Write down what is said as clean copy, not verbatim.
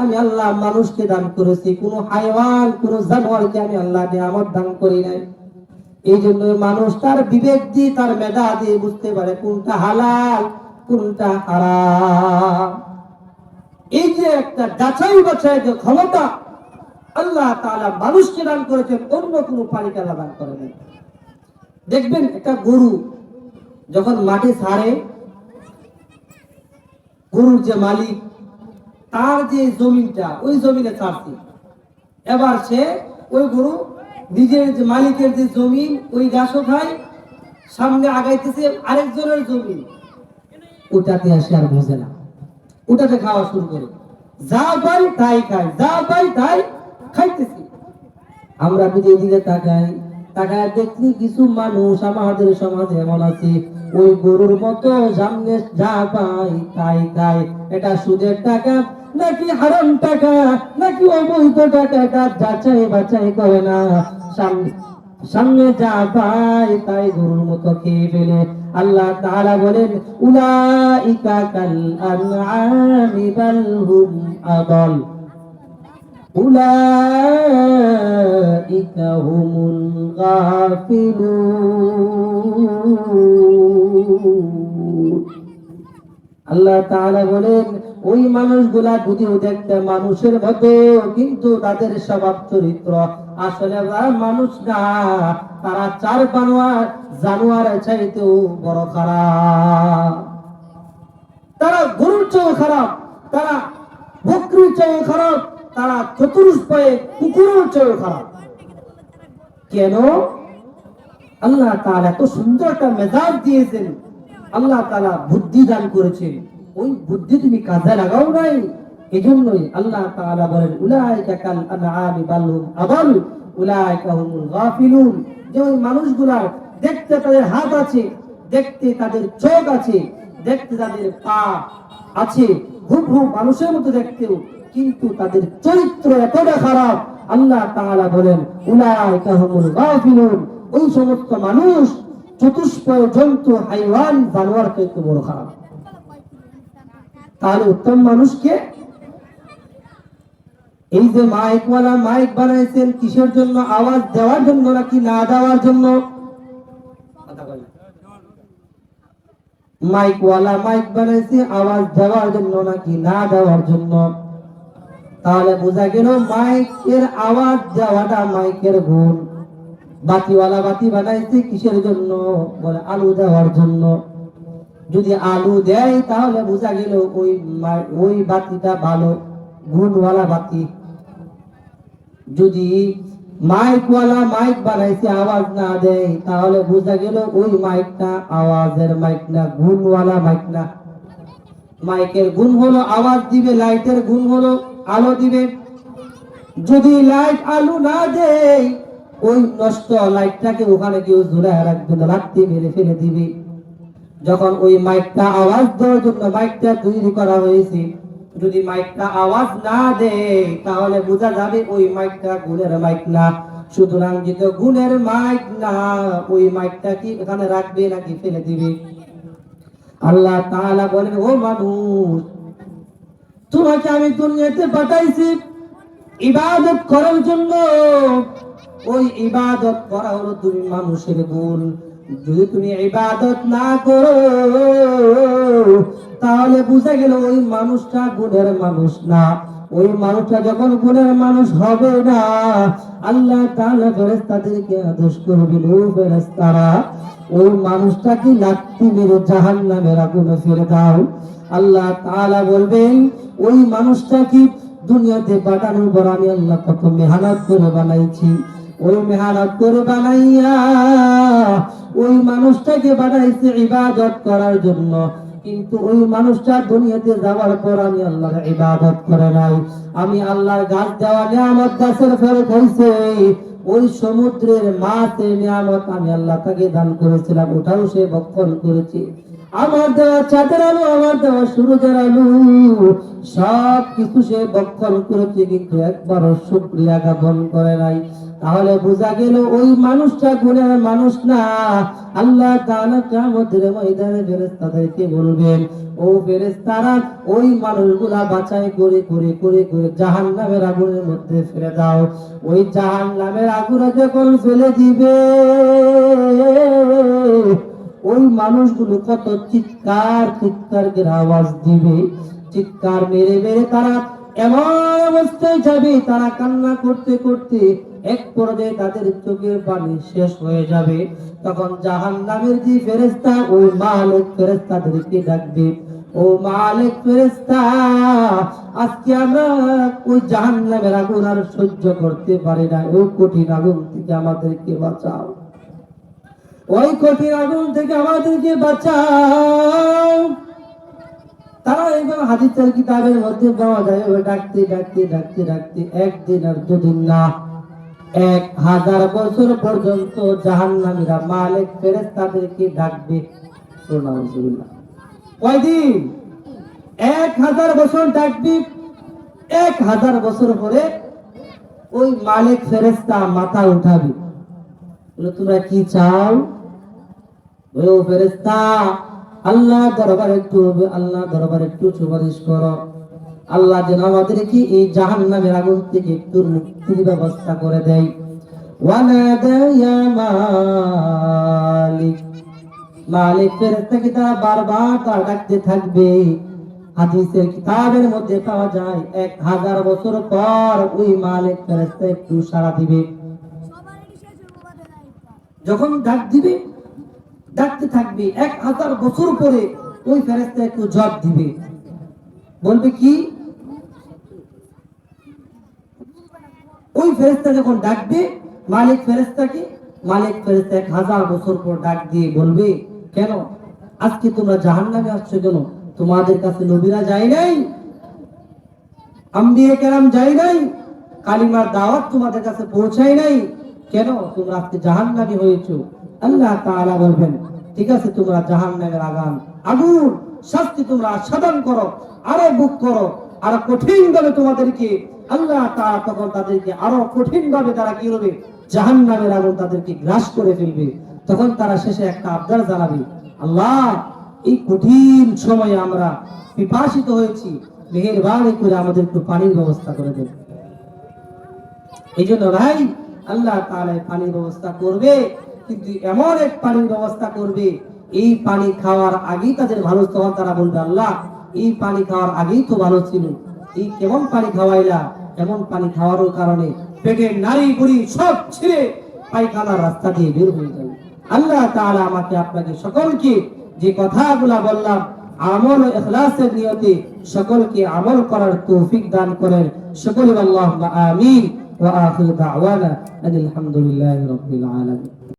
আমি আল্লাহ মানুষকে দান করেছি, কোন হাইওয়ান কোন জানোয়ারকে আমি আল্লাহ নিয়ামত দান করি নাই। এই জন্য মানুষ তার বিবেক দিয়ে তার মেধা দিয়ে বুঝতে পারে কোনটা হালাল কোনটা হারাম। এই যে একটা যাচাই বাছাই যে ক্ষমতা আল্লাহ তাআলা মানুষকে দান করেছেন, অন্য কোনো প্রাণীকে আল্লাহ দান করেন। দেখবেন একটা গরু যখন মাঠে ছাড়ে, গরুর যে মালিক তার যে জমিনটা ওই জমিনে ছাড়ছে, এবার সে ওই গরু নিজের যে মালিকের যে জমিন ওই ঘাসও খায়, সামনে আগাইতেছে আরেকজনের জমি, ওটাতে আসে আর বোঝে না, ওটাতে খাওয়া শুরু করে, যা পাই তাই খায়, যা পাই তাই খাইতেছি। আমরা যদি এদিকে তাকাই, তাকায় দেখি কিছু মানুষ আমাদের সমাজে এমন আছে, ওই গরুর মতো সামনে যা পাই তাই খায়। এটা সুদের টাকা নাকি হারাম টাকা নাকি অবৈধ টাকা, এটা যাচাই বাছাই করে না, সামনে যা পায় তাই গরুর মতো খেয়ে ফেলে। আল্লাহ তাআলা বলেন উলাইকা কাল আনআমি বাল হুম আদাল, উলাইকা হুমুল গাফিলুন। আল্লাহ তাআলা বলেন ওই মানুষগুলা যদিও দেখতে মানুষের মতো, কিন্তু তাদের স্বভাব চরিত্র আসলে মানুষ না, তারা চার জানোয়ারের চাইতেও বড় খারাপ। তারা গরুর চেয়েও খারাপ, তারা বকরির চেয়েও খারাপ, তারা চতুষ্পয়ে কুকুরের চেয়েও খারাপ। কেন? আল্লাহ তাআলা এত সুন্দর একটা মেজাজ দিয়েছেন, আল্লাহ তাআলা বুদ্ধি দান করেছেন, ওই বুদ্ধি তুমি কাজে লাগাও নাই। এজন্যই আল্লাহ তাআলা বলেন উলাইকা কাল আনআমি বাল হুম আদাল, উলাইকা হুমুল গাফিলুন। যে ওই মানুষগুলা দেখতে তাদের হাত আছে, দেখতে তাদের চোখ আছে, দেখতে তাদের পা আছে, হুবহু মানুষের মতো দেখতেও, কিন্তু তাদের চরিত্র এতটা খারাপ। আল্লাহ তাআলা বলেন উলাইকা হুমুল গাফিলুন, ওই সমস্ত মানুষ চতুষ্পয় জন্তু হাইওয়ান জানোয়ার থেকে বড় খারাপ। তাহলে উত্তম মানুষকে এই যে মাইকওয়ালা মাইক বানাইছেন কিসের জন্য? আওয়াজ দেওয়ার জন্য নাকি না দেওয়ার জন্য? মাইকওয়ালা মাইক বানাইছে আওয়াজ দেওয়ার জন্য নাকি না দেওয়ার জন্য? তাহলে বোঝা গেল মাইকের আওয়াজ দেওয়াটা মাইকের গুণ। বাতিওয়ালা বাতি বানাইছে কিসের জন্য? বলে আলো দেওয়ার জন্য। যদি আলো দেয় তাহলে বোঝা গেল ওই বাতিটা ভালো, গুণওয়ালা বাতি। যদি মাইকওয়ালা মাইক বানাইছে আওয়াজ না দেয় তাহলে বোঝা গেল ওই মাইকটা আওয়াজের মাইক না, গুণওয়ালা মাইক না। মাইকের গুণ হলো আওয়াজ দিবে, লাইটের গুণ হলো আলো দিবে। যদি লাইট আলো না দেয় ওই নষ্ট লাইটটাকে ওখানে কেউ ঝুলায় রাখবে না, রাখতে মেরে ফেলে দিবে। যখন ওই মাইকটা আওয়াজ দেওয়ার জন্য মাইকটা তৈরি করা হয়েছে, যদি মাইকটা আওয়াজ না দেয় তাহলে বোঝা যাবে ওই মাইকটা গুণের মাইক না। সুতরাং যেহেতু গুণের মাইক না, ওই মাইকটা কি এখানে রাখবে নাকি ফেলে দিবে? আল্লাহ তাআলা বলেন ও মানুষ, তোমাকে আমি দুনিয়াতে পাঠাইছি ইবাদত করার জন্য। ওই ইবাদত করা হলো তুমি মানুষের গুণ। যদি তুমি ইবাদত না করো তাহলে বুঝা গেল ওই মানুষটা গুণের মানুষ না। ওই মানুষটা যখন গুণের মানুষ হবে না, আল্লাহ তাআলা ফেরেশতাদেরকে আদেশ করবেন ও ফেরেশতারা ওই মানুষটাকে লাথি মেরে জাহান্নামের আগুনে ফেলে দাও। আল্লাহ তাআলা বলবেন ওই মানুষটা কি দুনিয়াতে পাঠানোর পর আমি আল্লাহ কত মেহনত করে বানাইছি, ওই মেহনত করে বানাইয়া ওই মানুষটাকে বানাইছে ইবাদত করার জন্য, কিন্তু ওই মানুষটা দুনিয়াতে যাওয়ার পর আমি আল্লাহর ইবাদত করে নাই। আমি আল্লাহর গাছ দেওয়া নিয়ামত গাছের ফল খাইছে, ওই সমুদ্রের মাছের নিয়ামত আমি আল্লাহ তাকে দান করেছিলাম, ওটাও সে ভক্ষণ করেছে। আমার দেওয়া চাঁদের আলো, আমার দেওয়া সূর্যের আলো, সব কিছু সে ভক্ষণ করেছে, কিন্তু একবারও শুকরিয়া জ্ঞাপন করে নাই। তাহলে বোঝা গেল ওই মানুষটা গুনার মানুষ না। আল্লাহ তাআলা কিয়ামতের ময়দানে ফেরেশতাদেরকে বলবেন, ও ফেরেশতারা ওই মানুষগুলা বাছাই করে করে করে করে জাহান্নামের আগুনের মধ্যে ফেলে দাও। ওই জাহান্নামের আগুনে যখন ফেলে দিবে, ওই মানুষগুলো কত চিৎকার চিৎকার করে আওয়াজ দিবে, চিৎকার মেরে মেরে তারা এমন অবস্থায় যাবে, তারা কান্না করতে করতে এক পর্যায়ে তাদের চোখের পানি শেষ হয়ে যাবে। তখন জাহান্নামের যে ফেরেশতা ওই মালিক ফেরেশতাদেরকে ডাকবে, ও মালিক ফেরেশতা, আজকে আমরা ওই জাহান্নামের আগুন আর সহ্য করতে পারি না, ওই কঠিন আগুন থেকে আমাদেরকে বাঁচাও, ওই কঠিন আগুন থেকে আমাদেরকে বাঁচাও। তারা এইভাবে হাদিসের কিতাবের মধ্যে পাওয়া যায়, ওই ডাকতে ডাকতে ডাকতে ডাকতে একদিন আর দুদিন না, 1000 বছর পর্যন্ত জাহান্নামীরা মালিক ফেরেশতাদেরকে ডাকবে। সুবহানাল্লাহ। কয়দিন? 1000 বছর ডাকবে। 1000 বছর পরে ওই মালিক ফেরেশতা মাথা উঠাবে, বলে তোমরা কি চাও? ও ফেরেশতা, আল্লাহ দরবারে একটু সুপারিশ করো, আল্লাহ যেন আমাদেরকে এই জাহান্নামের আগুন থেকে একটু মুক্তির ব্যবস্থা করে দেয়। ওয়ানাদা ইয়া মালিক, মালিক ফেরেশতাকে তারা বারবার তারা ডাকতে থাকবে। হাদিসের কিতাবের মধ্যে পাওয়া যায় 1000 বছর পর ওই মালিক ফেরেশতা একটু সাড়া দিবে। যখন ডাক দিবে, ডাকতে থাকবে, 1000 বছর পরে ওই ফেরেশতা একটু জবাব দিবে, বলবে কি? ওই ফেরেশতা যখন ডাকবে মালিক ফেরেশতাকে, মালিক ফেরেশতা 1000 বছর পর ডাক দিয়ে বলবে, কেন আজকে তোমরা জাহান্নামে আসছো কেন? তোমাদের কাছে নবীরা যায় নাই, আম্বিয়া কেরাম যায় নাই, কালিমার দাওয়াত তোমাদের কাছে পৌঁছায় নাই, কেন তোমরা আজকে জাহান্নামী হয়েছো? আল্লাহ তাআলা বলবেন, ঠিক আছে, তোমরা জাহান্নামের আগুন শাস্তি তোমরা সাধন করো, আরো বুক করো, আরো কঠিন ভাবে তোমাদেরকে আল্লাহ তাআলা তখন তাদেরকে আরো কঠিন ভাবে তারা কি হবে, জাহান্নামের আগুন তাদেরকে গ্রাস করে ফেলবে। তখন তারা শেষে একটা আবদার জানাবে, আল্লাহ এই কঠিন সময়ে আমরা পিপাসিত হয়েছি, মেহেরবানি করে আমাদের একটু পানির ব্যবস্থা করে দেন। এই জন্য ভাই আল্লাহ তাআলা পানির ব্যবস্থা করবে, কিন্তু এমন এক পানির ব্যবস্থা করবে, এই পানি খাওয়ার আগেই তাদের ভালো, তখন তারা বলবে, আল্লাহ এই পানি খাওয়ার আগেই তো ভালো ছিল, এই কেমন পানি খাওয়াইলা? এমন পানি খাওয়ার কারণে পেটের নারী বুড়ি সব ছিঁড়ে পায়খানার রাস্তা দিয়ে বের হয়ে যাবে। আল্লাহ তাআলা আমাকে আপনাকে সকলকে যে কথাগুলা বললাম আমল ও ইখলাসের নিয়তে সকলকে আমল করার তৌফিক দান করেন। সকলে আল্লাহুম্মা আমিন। ওয়া আখিরু দাওয়ানা আলহামদুলিল্লাহি রাব্বিল আলামিন।